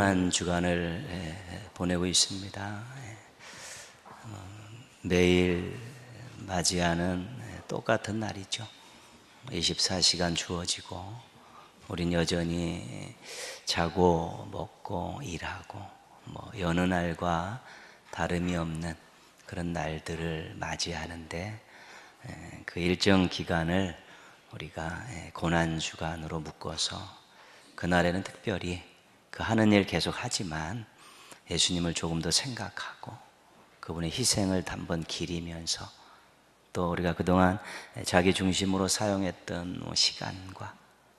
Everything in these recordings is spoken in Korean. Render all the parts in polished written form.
고난 주간을 보내고 있습니다. 매일 맞이하는 똑같은 날이죠. 24시간 주어지고 우린 여전히 자고 먹고 일하고 여느 날과 다름이 없는 그런 날들을 맞이하는데, 그 일정 기간을 우리가 고난 주간으로 묶어서 그날에는 특별히 그 하는 일 계속 하지만 예수님을 조금 더 생각하고 그분의 희생을 단번 기리면서, 또 우리가 그동안 자기 중심으로 사용했던 시간과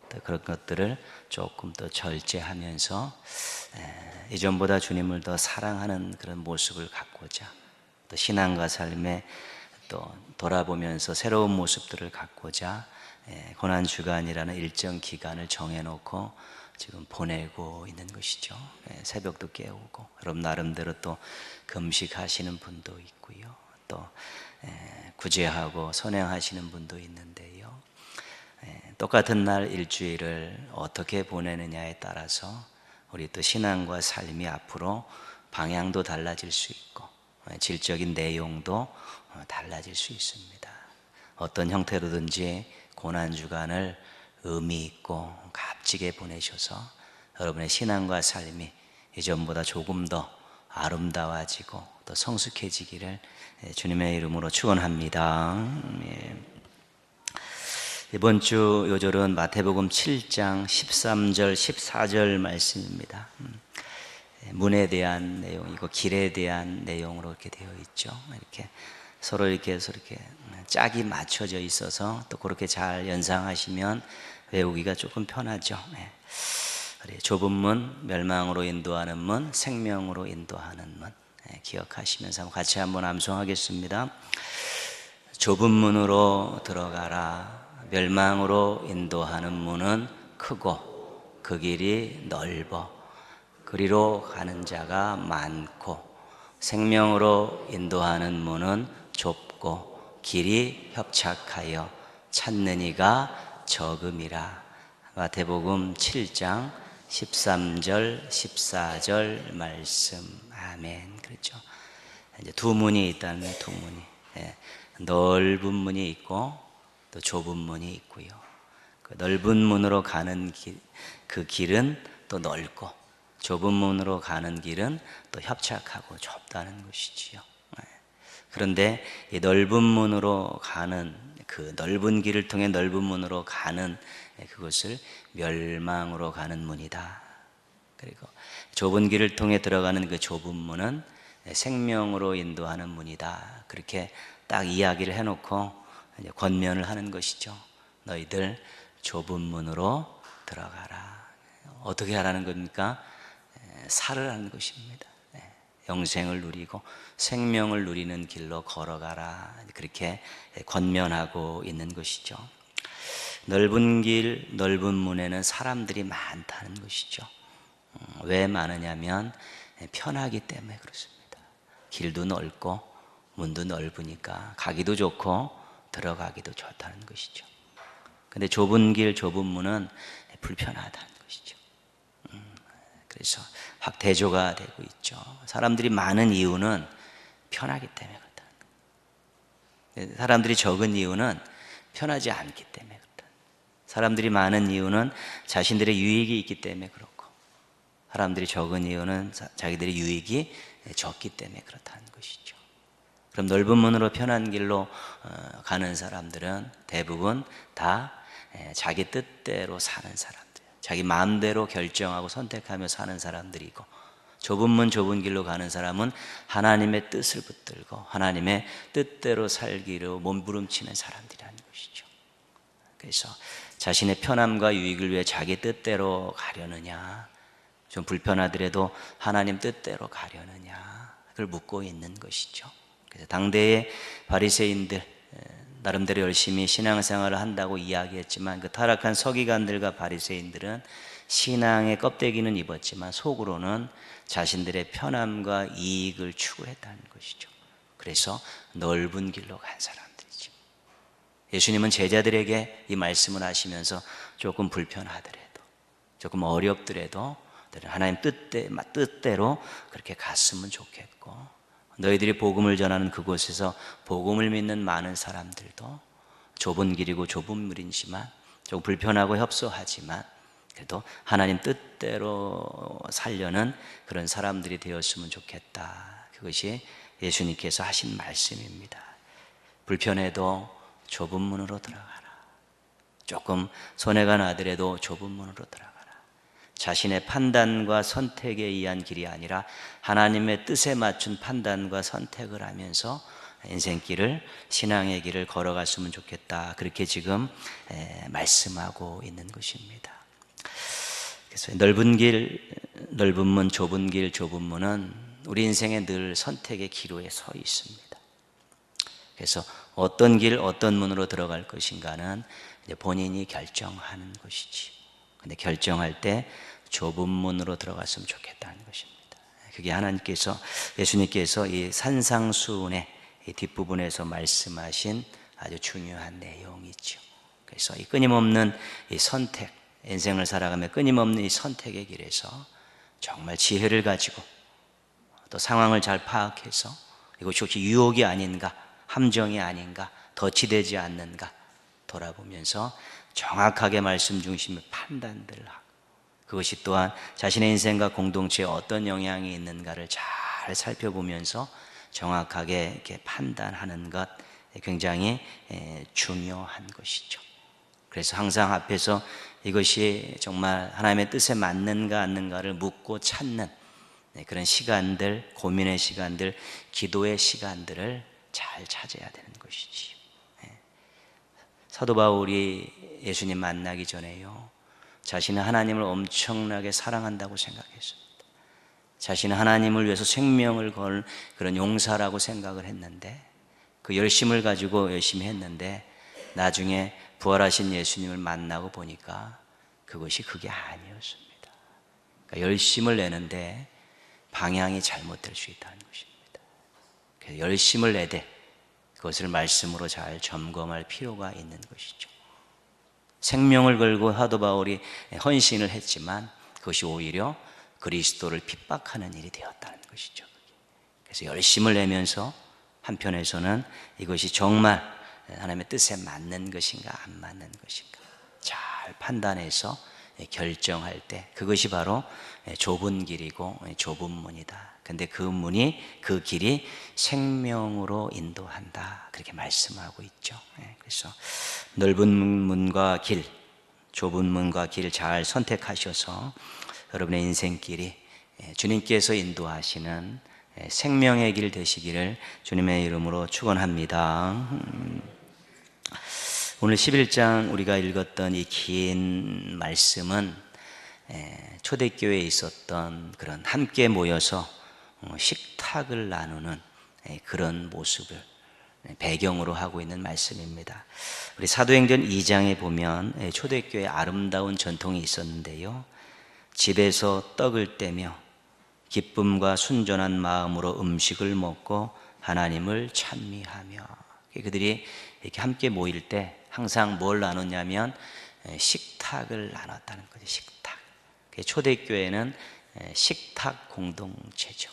또 그런 것들을 조금 더 절제하면서 이전보다 주님을 더 사랑하는 그런 모습을 갖고자, 또 신앙과 삶에 또 돌아보면서 새로운 모습들을 갖고자 고난주간이라는 일정 기간을 정해놓고 지금 보내고 있는 것이죠. 새벽도 깨우고, 여러분 나름대로 또 금식하시는 분도 있고요, 또 구제하고 선행하시는 분도 있는데요, 똑같은 날 일주일을 어떻게 보내느냐에 따라서 우리 또 신앙과 삶이 앞으로 방향도 달라질 수 있고 질적인 내용도 달라질 수 있습니다. 어떤 형태로든지 고난주간을 의미 있고 값지게 보내셔서 여러분의 신앙과 삶이 이전보다 조금 더 아름다워지고 또 성숙해지기를 주님의 이름으로 축원합니다. 이번 주 요절은 마태복음 7장 13절 14절 말씀입니다. 문에 대한 내용이고 길에 대한 내용으로 이렇게 되어 있죠. 이렇게 서로 이렇게 짝이 맞춰져 있어서 또 그렇게 잘 연상하시면 외우기가 조금 편하죠. 좁은 문, 멸망으로 인도하는 문, 생명으로 인도하는 문, 기억하시면서 같이 한번 암송하겠습니다. 좁은 문으로 들어가라. 멸망으로 인도하는 문은 크고 그 길이 넓어 그리로 가는 자가 많고, 생명으로 인도하는 문은 좁고 길이 협착하여 찾는 이가 적음이라. 마태복음 7장 13절 14절 말씀. 아멘. 그렇죠. 이제 두 문이 있다는, 두 문이, 넓은 문이 있고 또 좁은 문이 있고요. 그 넓은 문으로 가는 길, 그 길은 또 넓고 좁은 문으로 가는 길은 또 협착하고 좁다는 것이지요. 그런데 이 넓은 문으로 가는, 그 넓은 길을 통해 넓은 문으로 가는 그것을 멸망으로 가는 문이다. 그리고 좁은 길을 통해 들어가는 그 좁은 문은 생명으로 인도하는 문이다. 그렇게 딱 이야기를 해놓고 이제 권면을 하는 것이죠. 너희들 좁은 문으로 들어가라. 어떻게 하라는 겁니까? 살으라는 것입니다. 영생을 누리고 생명을 누리는 길로 걸어가라. 그렇게 권면하고 있는 것이죠. 넓은 길, 넓은 문에는 사람들이 많다는 것이죠. 왜 많으냐면 편하기 때문에 그렇습니다. 길도 넓고 문도 넓으니까 가기도 좋고 들어가기도 좋다는 것이죠. 근데 좁은 길, 좁은 문은 불편하다는 것이죠. 그래서 확 대조가 되고 있죠. 사람들이 많은 이유는 편하기 때문에 그렇다는 거예요. 사람들이 적은 이유는 편하지 않기 때문에 그렇다. 사람들이 많은 이유는 자신들의 유익이 있기 때문에 그렇고, 사람들이 적은 이유는 자기들의 유익이 적기 때문에 그렇다는 것이죠. 그럼 넓은 문으로 편한 길로 가는 사람들은 대부분 다 자기 뜻대로 사는 사람들, 자기 마음대로 결정하고 선택하며 사는 사람들이고, 좁은 문 좁은 길로 가는 사람은 하나님의 뜻을 붙들고 하나님의 뜻대로 살기로 몸부림치는 사람들이라는 것이죠. 그래서 자신의 편함과 유익을 위해 자기 뜻대로 가려느냐, 좀 불편하더라도 하나님 뜻대로 가려느냐, 그걸 묻고 있는 것이죠. 그래서 당대의 바리새인들, 나름대로 열심히 신앙생활을 한다고 이야기했지만 그 타락한 서기관들과 바리새인들은 신앙의 껍데기는 입었지만 속으로는 자신들의 편함과 이익을 추구했다는 것이죠. 그래서 넓은 길로 간 사람들이죠. 예수님은 제자들에게 이 말씀을 하시면서 조금 불편하더라도, 조금 어렵더라도 하나님 뜻대로 그렇게 갔으면 좋겠고, 너희들이 복음을 전하는 그곳에서 복음을 믿는 많은 사람들도 좁은 길이고 좁은 물이지만 좀 불편하고 협소하지만 그래도 하나님 뜻대로 살려는 그런 사람들이 되었으면 좋겠다. 그것이 예수님께서 하신 말씀입니다. 불편해도 좁은 문으로 들어가라. 조금 손해가 나더라도 좁은 문으로 들어가라. 자신의 판단과 선택에 의한 길이 아니라 하나님의 뜻에 맞춘 판단과 선택을 하면서 인생길을, 신앙의 길을 걸어갔으면 좋겠다. 그렇게 지금 말씀하고 있는 것입니다. 그래서 넓은 길, 넓은 문, 좁은 길, 좁은 문은 우리 인생에 늘 선택의 기로에 서 있습니다. 그래서 어떤 길, 어떤 문으로 들어갈 것인가는 이제 본인이 결정하는 것이지. 근데 결정할 때 좁은 문으로 들어갔으면 좋겠다는 것입니다. 그게 하나님께서, 예수님께서 이 산상수훈의 이 뒷부분에서 말씀하신 아주 중요한 내용이죠. 그래서 이 끊임없는 이 선택, 인생을 살아가며 끊임없는 이 선택의 길에서 정말 지혜를 가지고 또 상황을 잘 파악해서 이것이 혹시 유혹이 아닌가, 함정이 아닌가, 덫이 않는가 돌아보면서 정확하게 말씀 중심의 판단들을 하고, 그것이 또한 자신의 인생과 공동체에 어떤 영향이 있는가를 잘 살펴보면서 정확하게 이렇게 판단하는 것, 굉장히 중요한 것이죠. 그래서 항상 앞에서 이것이 정말 하나님의 뜻에 맞는가 않는가를 묻고 찾는 그런 시간들, 고민의 시간들, 기도의 시간들을 잘 찾아야 되는 것이지요. 사도 바울이 예수님 만나기 전에요, 자신은 하나님을 엄청나게 사랑한다고 생각했습니다. 자신은 하나님을 위해서 생명을 걸 그런 용사라고 생각을 했는데, 그 열심을 가지고 열심히 했는데 나중에 부활하신 예수님을 만나고 보니까 그것이 그게 아니었습니다. 그러니까 열심을 내는데 방향이 잘못될 수 있다는 것입니다. 그래서 열심을 내되 그것을 말씀으로 잘 점검할 필요가 있는 것이죠. 생명을 걸고 사도 바울이 헌신을 했지만 그것이 오히려 그리스도를 핍박하는 일이 되었다는 것이죠. 그래서 열심을 내면서 한편에서는 이것이 정말 하나님의 뜻에 맞는 것인가 안 맞는 것인가 잘 판단해서 결정할 때, 그것이 바로 좁은 길이고 좁은 문이다. 근데 그 문이, 그 길이 생명으로 인도한다. 그렇게 말씀하고 있죠. 그래서 넓은 문과 길, 좁은 문과 길 잘 선택하셔서 여러분의 인생길이 주님께서 인도하시는 생명의 길 되시기를 주님의 이름으로 축원합니다. 오늘 11장 우리가 읽었던 이 긴 말씀은 초대교회에 있었던 그런 함께 모여서 식탁을 나누는 그런 모습을 배경으로 하고 있는 말씀입니다. 우리 사도행전 2장에 보면 초대교회의 아름다운 전통이 있었는데요, 집에서 떡을 떼며 기쁨과 순전한 마음으로 음식을 먹고 하나님을 찬미하며, 그들이 이렇게 함께 모일 때 항상 뭘 나눴냐면 식탁을 나눴다는 거죠. 식탁. 초대교회는 식탁 공동체죠.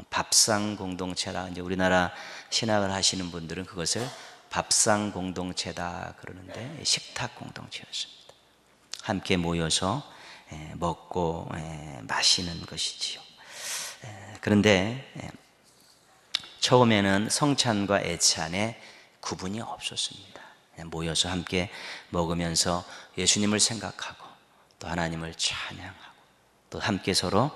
밥상 공동체라, 이제 우리나라 신학을 하시는 분들은 그것을 밥상 공동체다 그러는데, 식탁 공동체였습니다. 함께 모여서 먹고 마시는 것이지요. 그런데 처음에는 성찬과 애찬에 구분이 없었습니다. 모여서 함께 먹으면서 예수님을 생각하고 또 하나님을 찬양하고 또 함께 서로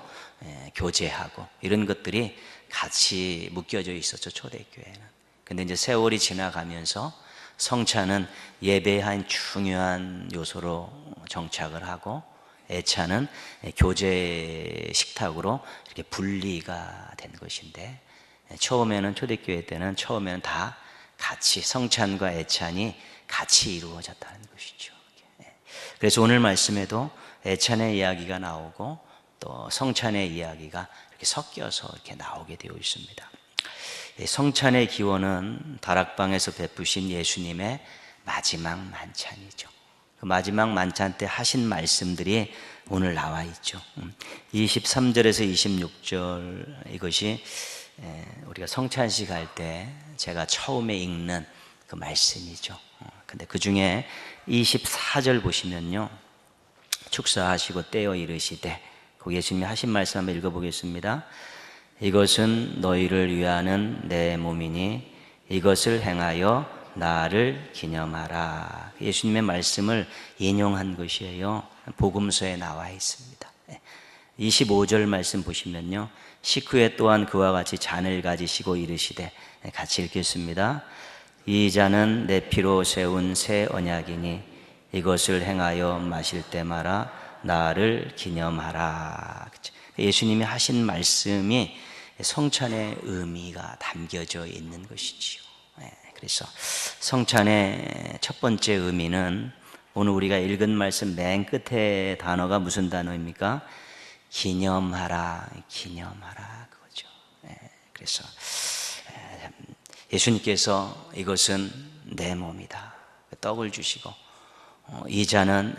교제하고 이런 것들이 같이 묶여져 있었죠, 초대교회는. 근데 이제 세월이 지나가면서 성찬은 예배의 중요한 요소로 정착을 하고 애찬은 교제 식탁으로 이렇게 분리가 된 것인데, 처음에는 초대교회 때는 처음에는 다 같이 성찬과 애찬이 같이 이루어졌다는 것이죠. 그래서 오늘 말씀에도 애찬의 이야기가 나오고 또 성찬의 이야기가 이렇게 섞여서 이렇게 나오게 되어 있습니다. 성찬의 기원은 다락방에서 베푸신 예수님의 마지막 만찬이죠. 그 마지막 만찬 때 하신 말씀들이 오늘 나와 있죠. 23절에서 26절 이것이 우리가 성찬식 할 때 제가 처음에 읽는 그 말씀이죠. 근데 그 중에 24절 보시면요, 축사하시고 떼어 이르시되, 거기 예수님이 하신 말씀 한번 읽어보겠습니다. 이것은 너희를 위하는 내 몸이니 이것을 행하여 나를 기념하라. 예수님의 말씀을 인용한 것이에요. 복음서에 나와 있습니다. 25절 말씀 보시면요, 식후에 또한 그와 같이 잔을 가지시고 이르시되, 같이 읽겠습니다. 이 잔은 내 피로 세운 새 언약이니 이것을 행하여 마실 때마다 나를 기념하라. 예수님이 하신 말씀이 성찬의 의미가 담겨져 있는 것이지요. 그래서 성찬의 첫 번째 의미는 오늘 우리가 읽은 말씀 맨 끝에 단어가 무슨 단어입니까? 기념하라, 기념하라, 그거죠. 그래서 예수님께서 이것은 내 몸이다, 떡을 주시고, 이 잔은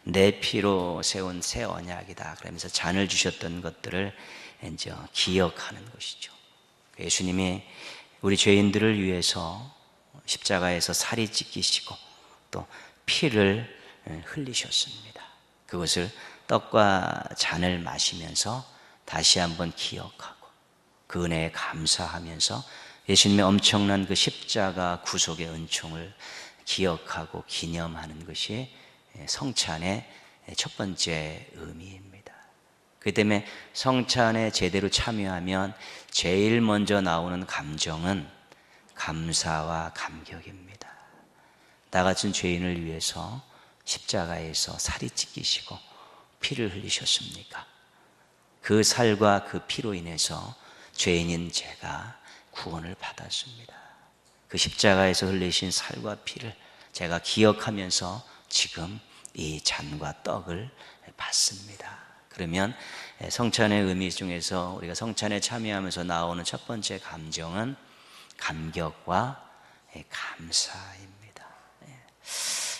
내 피로 세운 새 언약이다 그러면서 잔을 주셨던 것들을 이제 기억하는 것이죠. 예수님이 우리 죄인들을 위해서 십자가에서 살이 찢기시고 또 피를 흘리셨습니다. 그것을 떡과 잔을 마시면서 다시 한번 기억하고 그 은혜에 감사하면서 예수님의 엄청난 그 십자가 구속의 은총을 기억하고 기념하는 것이 성찬의 첫 번째 의미입니다. 그 때문에 성찬에 제대로 참여하면 제일 먼저 나오는 감정은 감사와 감격입니다. 나 같은 죄인을 위해서 십자가에서 살이 찢기시고 피를 흘리셨습니까? 그 살과 그 피로 인해서 죄인인 제가 구원을 받았습니다. 그 십자가에서 흘리신 살과 피를 제가 기억하면서 지금 이 잔과 떡을 받습니다. 그러면 성찬의 의미 중에서 우리가 성찬에 참여하면서 나오는 첫 번째 감정은 감격과 감사입니다.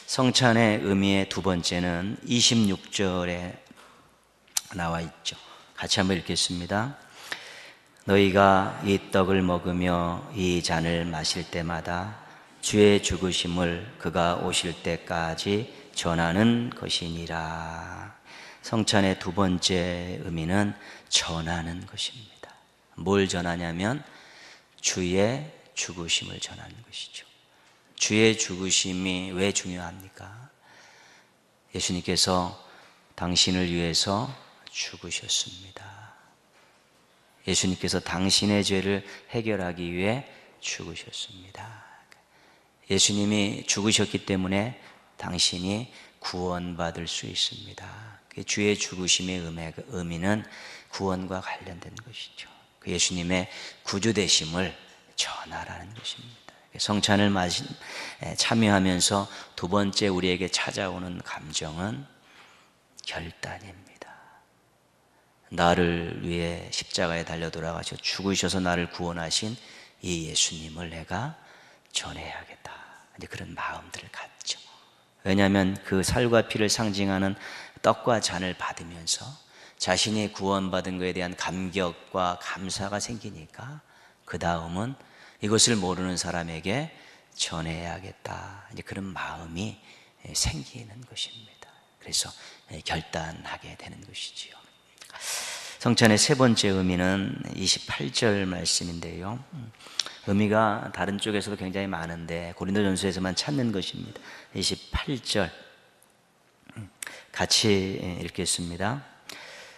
성찬의 의미의 두 번째는 26절에 나와 있죠. 같이 한번 읽겠습니다. 너희가 이 떡을 먹으며 이 잔을 마실 때마다 주의 죽으심을 그가 오실 때까지 전하는 것이니라. 성찬의 두 번째 의미는 전하는 것입니다. 뭘 전하냐면 주의 죽으심을 전하는 것이죠. 주의 죽으심이 왜 중요합니까? 예수님께서 당신을 위해서 죽으셨습니다. 예수님께서 당신의 죄를 해결하기 위해 죽으셨습니다. 예수님이 죽으셨기 때문에 당신이 구원받을 수 있습니다. 주의 죽으심의 의미는 구원과 관련된 것이죠. 예수님의 구주되심을 전하라는 것입니다. 성찬을 참여하면서 두 번째 우리에게 찾아오는 감정은 결단입니다. 나를 위해 십자가에 달려 돌아가셔 죽으셔서 나를 구원하신 이 예수님을 내가 전해야겠다, 이제 그런 마음들을 갖죠. 왜냐하면 그 살과 피를 상징하는 떡과 잔을 받으면서 자신이 구원받은 것에 대한 감격과 감사가 생기니까 그 다음은 이것을 모르는 사람에게 전해야겠다, 이제 그런 마음이 생기는 것입니다. 그래서 결단하게 되는 것이지요. 성찬의 세 번째 의미는 28절 말씀인데요, 의미가 다른 쪽에서도 굉장히 많은데 고린도전서에서만 찾는 것입니다. 28절 같이 읽겠습니다.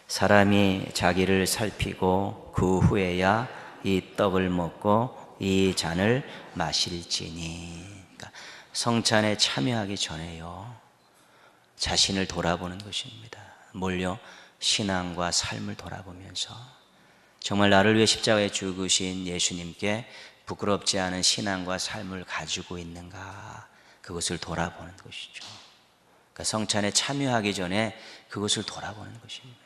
사람이 자기를 살피고 그 후에야 이 떡을 먹고 이 잔을 마실지니. 그러니까 성찬에 참여하기 전에요, 자신을 돌아보는 것입니다. 뭘요? 신앙과 삶을 돌아보면서 정말 나를 위해 십자가에 죽으신 예수님께 부끄럽지 않은 신앙과 삶을 가지고 있는가, 그것을 돌아보는 것이죠. 그러니까 성찬에 참여하기 전에 그것을 돌아보는 것입니다.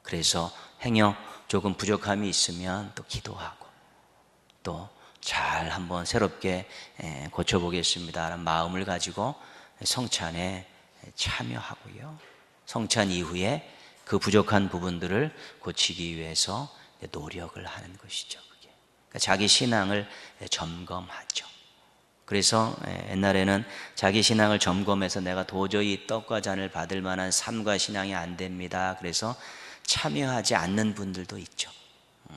그래서 행여 조금 부족함이 있으면 또 기도하고 또 잘 한번 새롭게 고쳐보겠습니다라는 마음을 가지고 성찬에 참여하고요. 성찬 이후에 그 부족한 부분들을 고치기 위해서 노력을 하는 것이죠. 그게. 그러니까 자기 신앙을 점검하죠. 그래서 옛날에는 자기 신앙을 점검해서 내가 도저히 떡과 잔을 받을 만한 삶과 신앙이 안 됩니다. 그래서 참여하지 않는 분들도 있죠.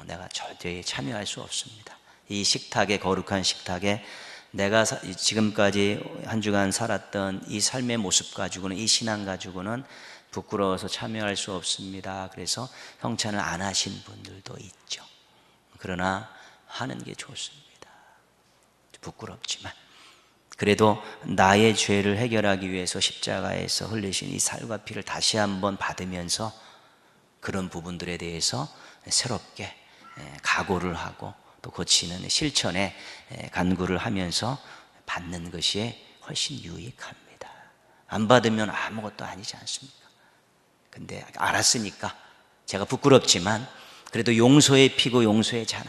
내가 절대 참여할 수 없습니다. 이 식탁에, 거룩한 식탁에 내가 지금까지 한 주간 살았던 이 삶의 모습 가지고는, 이 신앙 가지고는 부끄러워서 참여할 수 없습니다. 그래서 성찬을 안 하신 분들도 있죠. 그러나 하는 게 좋습니다. 부끄럽지만 그래도 나의 죄를 해결하기 위해서 십자가에서 흘리신 이 살과 피를 다시 한번 받으면서 그런 부분들에 대해서 새롭게 각오를 하고 또 고치는 실천에 간구를 하면서 받는 것이 훨씬 유익합니다. 안 받으면 아무것도 아니지 않습니까? 근데 알았으니까 제가 부끄럽지만 그래도 용서의 피고 용서의 잔,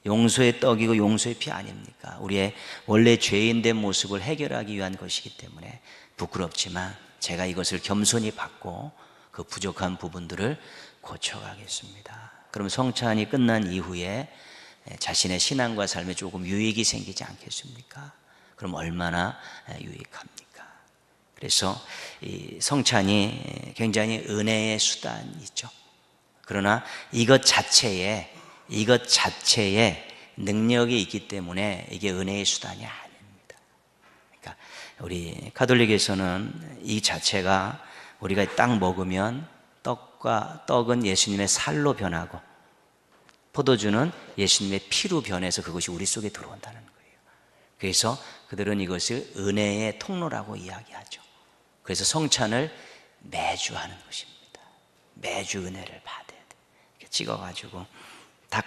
용서의 떡이고 용서의 피 아닙니까? 우리의 원래 죄인된 모습을 해결하기 위한 것이기 때문에 부끄럽지만 제가 이것을 겸손히 받고 그 부족한 부분들을 고쳐가겠습니다. 그럼 성찬이 끝난 이후에 자신의 신앙과 삶에 조금 유익이 생기지 않겠습니까? 그럼 얼마나 유익합니까? 그래서 이 성찬이 굉장히 은혜의 수단이죠. 그러나 이것 자체에 능력이 있기 때문에 이게 은혜의 수단이 아닙니다. 그러니까 우리 가톨릭에서는 이 자체가 우리가 딱 먹으면 떡은 예수님의 살로 변하고 포도주는 예수님의 피로 변해서 그것이 우리 속에 들어온다는 거예요. 그래서 그들은 이것을 은혜의 통로라고 이야기하죠. 그래서 성찬을 매주 하는 것입니다. 매주 은혜를 받아야 돼. 이렇게 찍어가지고 딱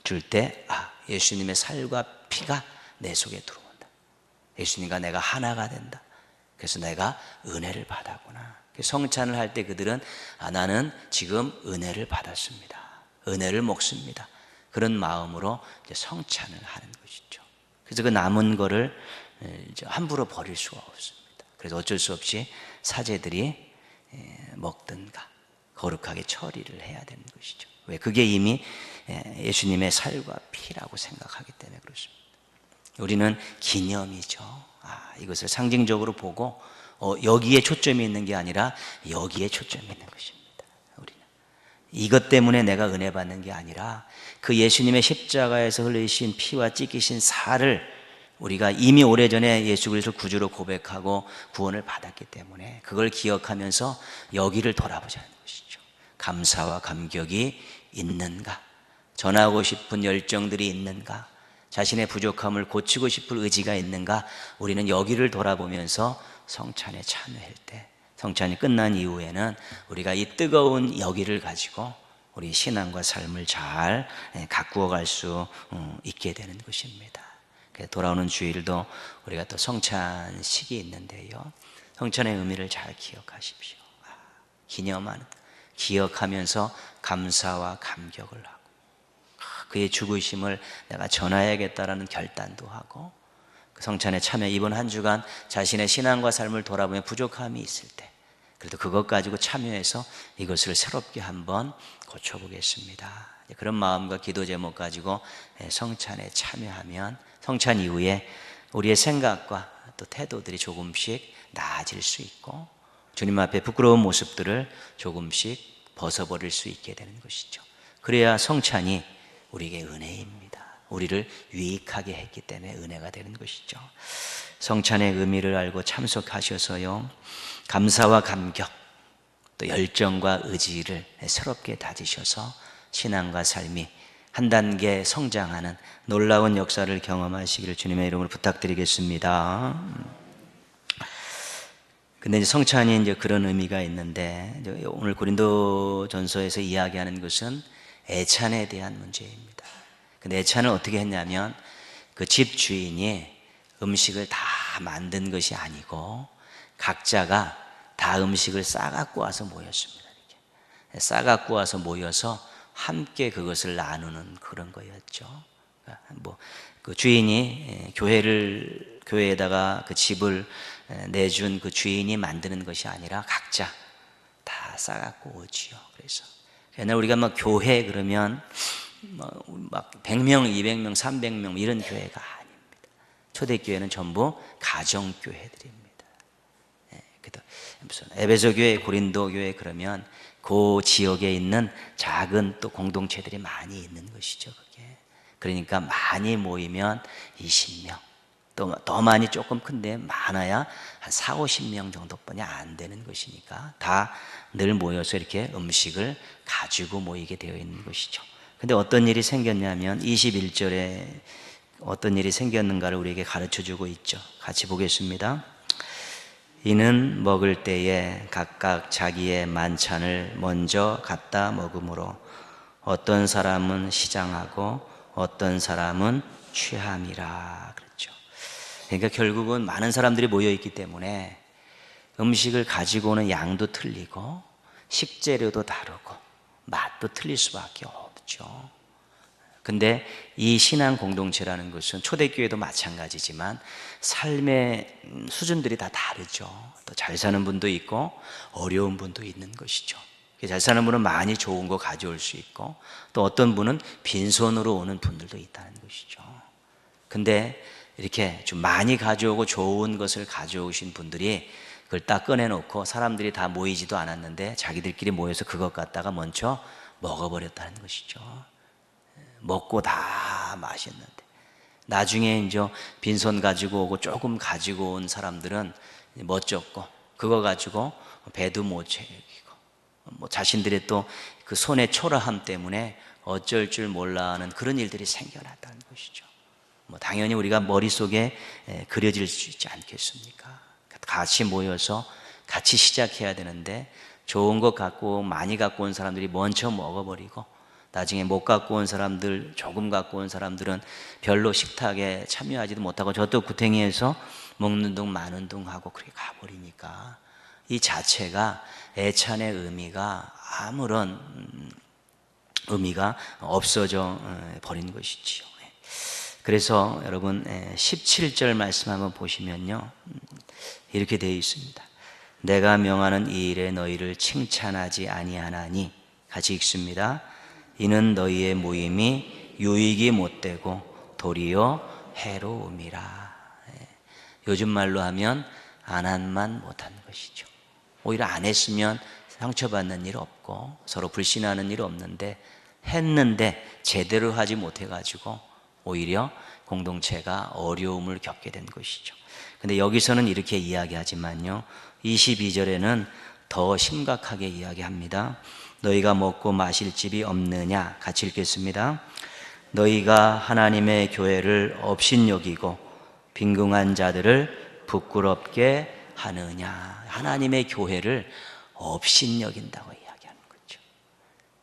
줄 때, 예수님의 살과 피가 내 속에 들어온다. 예수님과 내가 하나가 된다. 그래서 내가 은혜를 받았구나. 성찬을 할 때 그들은 나는 지금 은혜를 받았습니다. 은혜를 먹습니다. 그런 마음으로 이제 성찬을 하는 것이죠. 그래서 그 남은 거를 함부로 버릴 수가 없습니다. 그래서 어쩔 수 없이 사제들이 먹든가 거룩하게 처리를 해야 되는 것이죠. 왜? 그게 이미 예수님의 살과 피라고 생각하기 때문에 그렇습니다. 우리는 기념이죠. 이것을 상징적으로 보고 여기에 초점이 있는 게 아니라 여기에 초점이 있는 것입니다. 우리는 이것 때문에 내가 은혜 받는 게 아니라 그 예수님의 십자가에서 흘리신 피와 찢기신 살을 우리가 이미 오래전에 예수 그리스도를 구주로 고백하고 구원을 받았기 때문에 그걸 기억하면서 여기를 돌아보자는 것이죠. 감사와 감격이 있는가? 전하고 싶은 열정들이 있는가? 자신의 부족함을 고치고 싶을 의지가 있는가? 우리는 여기를 돌아보면서 성찬에 참여할 때, 성찬이 끝난 이후에는 우리가 이 뜨거운 여기를 가지고 우리 신앙과 삶을 잘 가꾸어 갈 수 있게 되는 것입니다. 돌아오는 주일도 우리가 또 성찬식이 있는데요, 성찬의 의미를 잘 기억하십시오. 기억하면서 감사와 감격을 하고 그의 죽으심을 내가 전해야겠다라는 결단도 하고, 그 성찬에 참여, 이번 한 주간 자신의 신앙과 삶을 돌아보며 부족함이 있을 때 그래도 그것 가지고 참여해서 이것을 새롭게 한번 고쳐보겠습니다. 그런 마음과 기도 제목 가지고 성찬에 참여하면 성찬 이후에 우리의 생각과 또 태도들이 조금씩 나아질 수 있고 주님 앞에 부끄러운 모습들을 조금씩 벗어버릴 수 있게 되는 것이죠. 그래야 성찬이 우리에게 은혜입니다. 우리를 유익하게 했기 때문에 은혜가 되는 것이죠. 성찬의 의미를 알고 참석하셔서요, 감사와 감격 또 열정과 의지를 새롭게 다지셔서 신앙과 삶이 한 단계 성장하는 놀라운 역사를 경험하시기를 주님의 이름으로 부탁드리겠습니다. 근데 이제 성찬이 이제 그런 의미가 있는데, 오늘 고린도전서에서 이야기하는 것은 애찬에 대한 문제입니다. 근데 애찬을 어떻게 했냐면 그 집 주인이 음식을 다 만든 것이 아니고 각자가 다 음식을 싸갖고 와서 모였습니다. 이렇게 싸갖고 와서 모여서 함께 그것을 나누는 그런 거였죠. 그 주인이 교회에다가 그 집을 내준 그 주인이 만드는 것이 아니라 각자 다 싸갖고 오지요. 그래서 옛날 우리가 막 교회 그러면 막 100명, 200명, 300명 이런 교회가 아닙니다. 초대교회는 전부 가정교회들입니다. 무슨 에베소 교회, 고린도 교회 그러면 그 지역에 있는 작은 또 공동체들이 많이 있는 것이죠. 그게. 그러니까 많이 모이면 20명, 또 더 많이 조금 큰데 많아야 한 4, 50명 정도뿐이 안 되는 것이니까 다 늘 모여서 이렇게 음식을 가지고 모이게 되어 있는 것이죠. 근데 어떤 일이 생겼냐면 21절에 어떤 일이 생겼는가를 우리에게 가르쳐 주고 있죠. 같이 보겠습니다. 이는 먹을 때에 각각 자기의 만찬을 먼저 갖다 먹으므로 어떤 사람은 시장하고 어떤 사람은 취함이라 그랬죠. 그러니까 결국은 많은 사람들이 모여 있기 때문에 음식을 가지고 오는 양도 틀리고 식재료도 다르고 맛도 틀릴 수밖에 없죠. 근데 이 신앙 공동체라는 것은 초대교회도 마찬가지지만 삶의 수준들이 다 다르죠. 또 잘 사는 분도 있고 어려운 분도 있는 것이죠. 잘 사는 분은 많이 좋은 거 가져올 수 있고 또 어떤 분은 빈손으로 오는 분들도 있다는 것이죠. 근데 이렇게 좀 많이 가져오고 좋은 것을 가져오신 분들이 그걸 딱 꺼내놓고 사람들이 다 모이지도 않았는데 자기들끼리 모여서 그것 갖다가 먼저 먹어버렸다는 것이죠. 먹고 다 마셨는데 나중에 이제 빈손 가지고 오고 조금 가지고 온 사람들은 멋졌고 그거 가지고 배도 못 채우고 뭐 자신들의 또 그 손의 초라함 때문에 어쩔 줄 몰라 하는 그런 일들이 생겨났다는 것이죠. 뭐 당연히 우리가 머릿속에 그려질 수 있지 않겠습니까? 같이 모여서 같이 시작해야 되는데 좋은 것 갖고 많이 갖고 온 사람들이 먼저 먹어버리고 나중에 못 갖고 온 사람들, 조금 갖고 온 사람들은 별로 식탁에 참여하지도 못하고 저도 구탱이에서 먹는 둥 마는 둥 하고 그렇게 가버리니까 이 자체가 애찬의 의미가 아무런 의미가 없어져 버린 것이지요. 그래서 여러분 17절 말씀 한번 보시면요 이렇게 되어 있습니다. 내가 명하는 이 일에 너희를 칭찬하지 아니하나니 같이 읽습니다. 이는 너희의 모임이 유익이 못되고 도리어 해로움이라. 요즘 말로 하면 안 한만 못한 것이죠. 오히려 안 했으면 상처받는 일 없고 서로 불신하는 일 없는데 했는데 제대로 하지 못해가지고 오히려 공동체가 어려움을 겪게 된 것이죠. 근데 여기서는 이렇게 이야기하지만요 22절에는 더 심각하게 이야기합니다. 너희가 먹고 마실 집이 없느냐? 같이 읽겠습니다. 너희가 하나님의 교회를 업신여기고 빈궁한 자들을 부끄럽게 하느냐? 하나님의 교회를 업신여긴다고 이야기하는 거죠.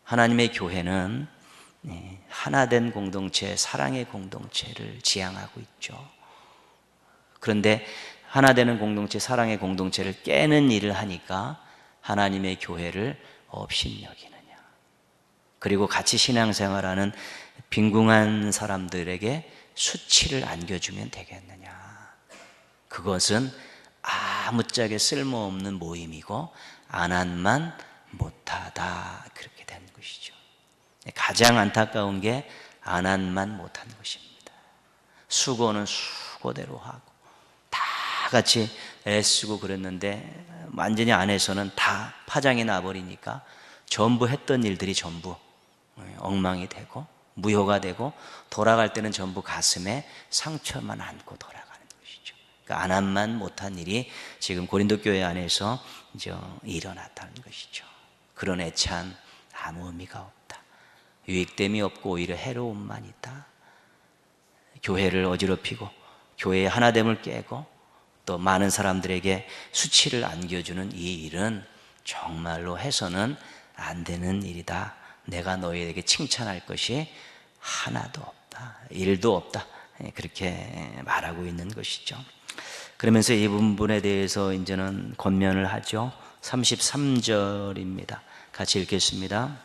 하나님의 교회는 하나된 공동체, 사랑의 공동체를 지향하고 있죠. 그런데 하나되는 공동체, 사랑의 공동체를 깨는 일을 하니까 하나님의 교회를 업신여기느냐. 그리고 같이 신앙생활하는 빈궁한 사람들에게 수치를 안겨주면 되겠느냐. 그것은 아무짝에 쓸모없는 모임이고 안한만 못하다 그렇게 된 것이죠. 가장 안타까운 게 안한만 못한 것입니다. 수고는 수고대로 하고 다 같이 애쓰고 그랬는데 완전히 안에서는 다 파장이 나버리니까 전부 했던 일들이 전부 엉망이 되고 무효가 되고 돌아갈 때는 전부 가슴에 상처만 안고 돌아가는 것이죠. 그러니까 안한만 못한 일이 지금 고린도 교회 안에서 이제 일어났다는 것이죠. 그런 애찬 아무 의미가 없다. 유익됨이 없고 오히려 해로움만 있다. 교회를 어지럽히고 교회의 하나됨을 깨고 또 많은 사람들에게 수치를 안겨주는 이 일은 정말로 해서는 안 되는 일이다. 내가 너희에게 칭찬할 것이 하나도 없다. 일도 없다. 그렇게 말하고 있는 것이죠. 그러면서 이 부분에 대해서 이제는 권면을 하죠. 33절입니다. 같이 읽겠습니다.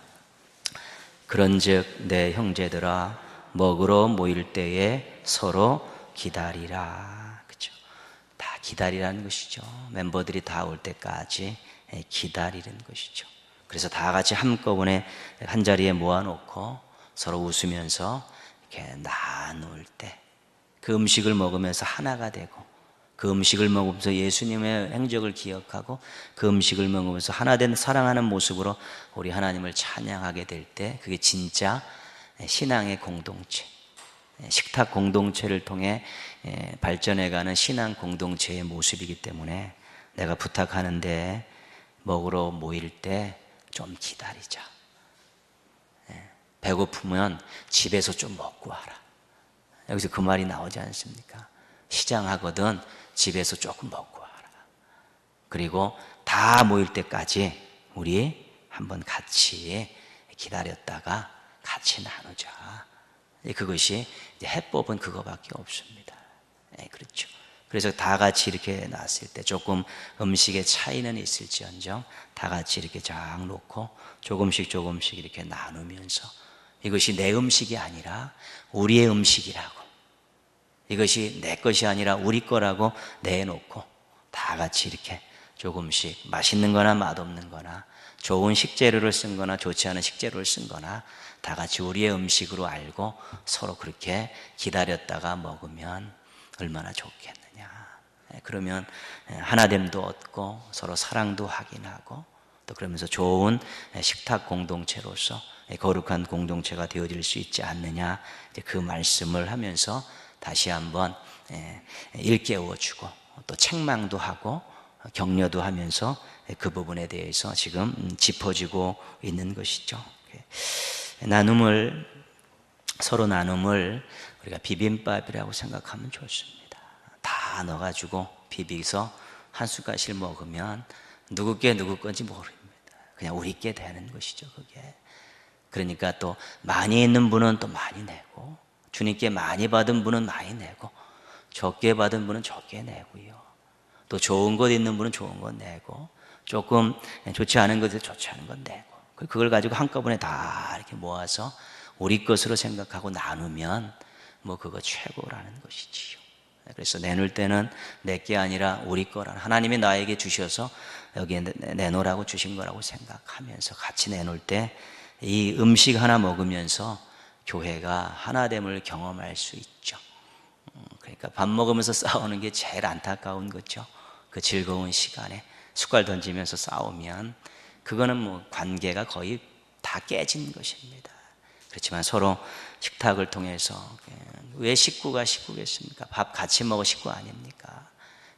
그런즉 내 형제들아 먹으러 모일 때에 서로 기다리라. 그렇죠? 다 기다리라는 것이죠. 멤버들이 다 올 때까지 기다리는 것이죠. 그래서 다 같이 한꺼번에 한 자리에 모아놓고 서로 웃으면서 이렇게 나눌 때 그 음식을 먹으면서 하나가 되고, 그 음식을 먹으면서 예수님의 행적을 기억하고 그 음식을 먹으면서 하나된 사랑하는 모습으로 우리 하나님을 찬양하게 될 때, 그게 진짜 신앙의 공동체, 식탁 공동체를 통해 발전해가는 신앙 공동체의 모습이기 때문에, 내가 부탁하는데 먹으러 모일 때 좀 기다리자. 배고프면 집에서 좀 먹고 와라. 여기서 그 말이 나오지 않습니까? 시장하거든 집에서 조금 먹고 와라. 그리고 다 모일 때까지 우리 한번 같이 기다렸다가 같이 나누자. 그것이 해법은 그거밖에 없습니다. 그렇죠. 그래서 다 같이 이렇게 놨을 때 조금 음식의 차이는 있을지언정 다 같이 이렇게 쫙 놓고 조금씩 조금씩 이렇게 나누면서, 이것이 내 음식이 아니라 우리의 음식이라고, 이것이 내 것이 아니라 우리 거라고 내놓고 다 같이 이렇게 조금씩 맛있는 거나 맛없는 거나 좋은 식재료를 쓴 거나 좋지 않은 식재료를 쓴 거나 다 같이 우리의 음식으로 알고 서로 그렇게 기다렸다가 먹으면 얼마나 좋겠느냐. 그러면 하나됨도 얻고 서로 사랑도 확인하고, 또 그러면서 좋은 식탁 공동체로서 거룩한 공동체가 되어질 수 있지 않느냐. 그 말씀을 하면서 다시 한번 일깨워주고 또 책망도 하고 격려도 하면서 그 부분에 대해서 지금 짚어지고 있는 것이죠. 서로 나눔을 우리가 비빔밥이라고 생각하면 좋습니다. 다 넣어가지고 비비서 한 숟갈씩 먹으면 누구께 누구 건지 모릅니다. 그냥 우리께 되는 것이죠, 그게. 그러니까 또 많이 있는 분은 또 많이 내고, 주님께 많이 받은 분은 많이 내고, 적게 받은 분은 적게 내고요. 또 좋은 것 있는 분은 좋은 것 내고, 조금 좋지 않은 것에 좋지 않은 것 내고, 그걸 가지고 한꺼번에 다 이렇게 모아서 우리 것으로 생각하고 나누면 뭐 그거 최고라는 것이지요. 그래서 내놓을 때는 내게 아니라 우리 거라는, 하나님이 나에게 주셔서 여기에 내놓으라고 주신 거라고 생각하면서 같이 내놓을 때 이 음식 하나 먹으면서 교회가 하나됨을 경험할 수 있죠. 그러니까 밥 먹으면서 싸우는 게 제일 안타까운 거죠. 그 즐거운 시간에 숟갈 던지면서 싸우면 그거는 뭐 관계가 거의 다 깨진 것입니다. 그렇지만 서로 식탁을 통해서, 왜 식구가 식구겠습니까? 밥 같이 먹어 식구 아닙니까?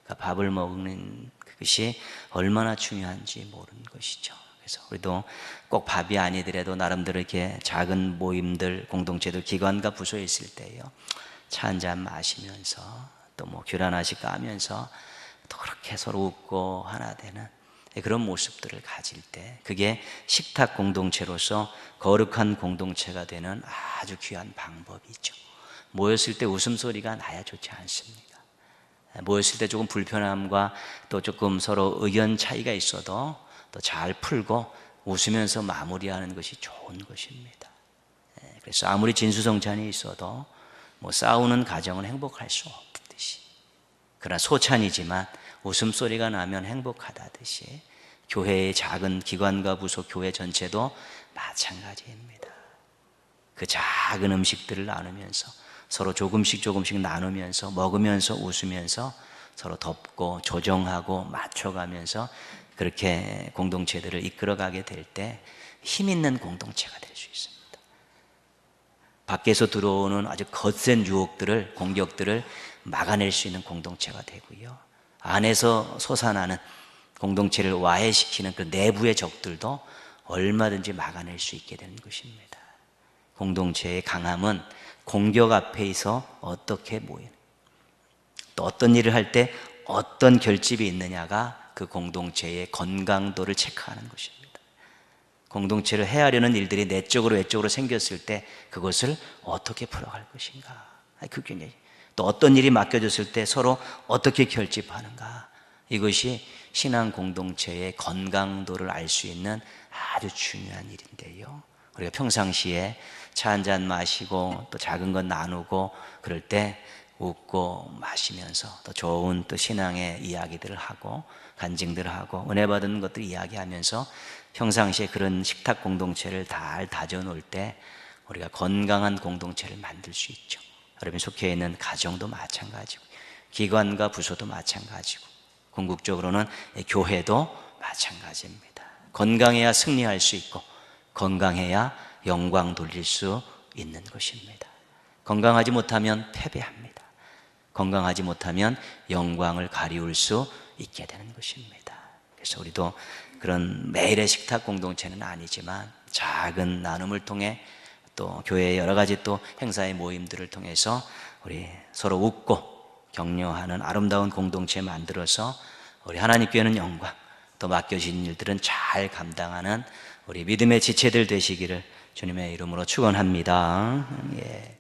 그러니까 밥을 먹는 그것이 얼마나 중요한지 모르는 것이죠. 그래서 우리도 꼭 밥이 아니더라도 나름대로 이렇게 작은 모임들, 공동체들, 기관과 부서에 있을 때요, 차 한잔 마시면서 또 뭐 귤 하나씩 까면서 또 그렇게 서로 웃고 하나 되는 그런 모습들을 가질 때, 그게 식탁 공동체로서 거룩한 공동체가 되는 아주 귀한 방법이죠. 모였을 때 웃음소리가 나야 좋지 않습니까? 모였을 때 조금 불편함과 또 조금 서로 의견 차이가 있어도 또 잘 풀고 웃으면서 마무리하는 것이 좋은 것입니다. 그래서 아무리 진수성찬이 있어도 뭐 싸우는 가정은 행복할 수 없듯이, 그러나 소찬이지만 웃음소리가 나면 행복하다듯이 교회의 작은 기관과 부서, 교회 전체도 마찬가지입니다. 그 작은 음식들을 나누면서 서로 조금씩 조금씩 나누면서 먹으면서 웃으면서 서로 덮고 조정하고 맞춰가면서 그렇게 공동체들을 이끌어가게 될 때 힘 있는 공동체가 될 수 있습니다. 밖에서 들어오는 아주 거센 유혹들을, 공격들을 막아낼 수 있는 공동체가 되고요, 안에서 솟아나는 공동체를 와해시키는 그 내부의 적들도 얼마든지 막아낼 수 있게 되는 것입니다. 공동체의 강함은 공격 앞에서 어떻게 모이는, 또 어떤 일을 할 때 어떤 결집이 있느냐가 그 공동체의 건강도를 체크하는 것입니다. 공동체를 해하려는 일들이 내적으로 외적으로 생겼을 때 그것을 어떻게 풀어갈 것인가, 그게 또 어떤 일이 맡겨졌을 때 서로 어떻게 결집하는가, 이것이 신앙 공동체의 건강도를 알 수 있는 아주 중요한 일인데요, 우리가 평상시에 차 한잔 마시고 또 작은 것 나누고 그럴 때 웃고 마시면서 또 좋은 또 신앙의 이야기들을 하고 간증들을 하고 은혜 받은 것들 이야기하면서 평상시에 그런 식탁 공동체를 잘 다져놓을 때 우리가 건강한 공동체를 만들 수 있죠. 여러분 속해 있는 가정도 마찬가지고 기관과 부서도 마찬가지고 궁극적으로는 교회도 마찬가지입니다. 건강해야 승리할 수 있고 건강해야 영광 돌릴 수 있는 것입니다. 건강하지 못하면 패배합니다. 건강하지 못하면 영광을 가리울 수 있게 되는 것입니다. 그래서 우리도 그런 매일의 식탁 공동체는 아니지만 작은 나눔을 통해 또 교회의 여러 가지 또 행사의 모임들을 통해서 우리 서로 웃고 격려하는 아름다운 공동체 만들어서 우리 하나님께는 영광, 또 맡겨진 일들은 잘 감당하는 우리 믿음의 지체들 되시기를 주님의 이름으로 축원합니다. 예.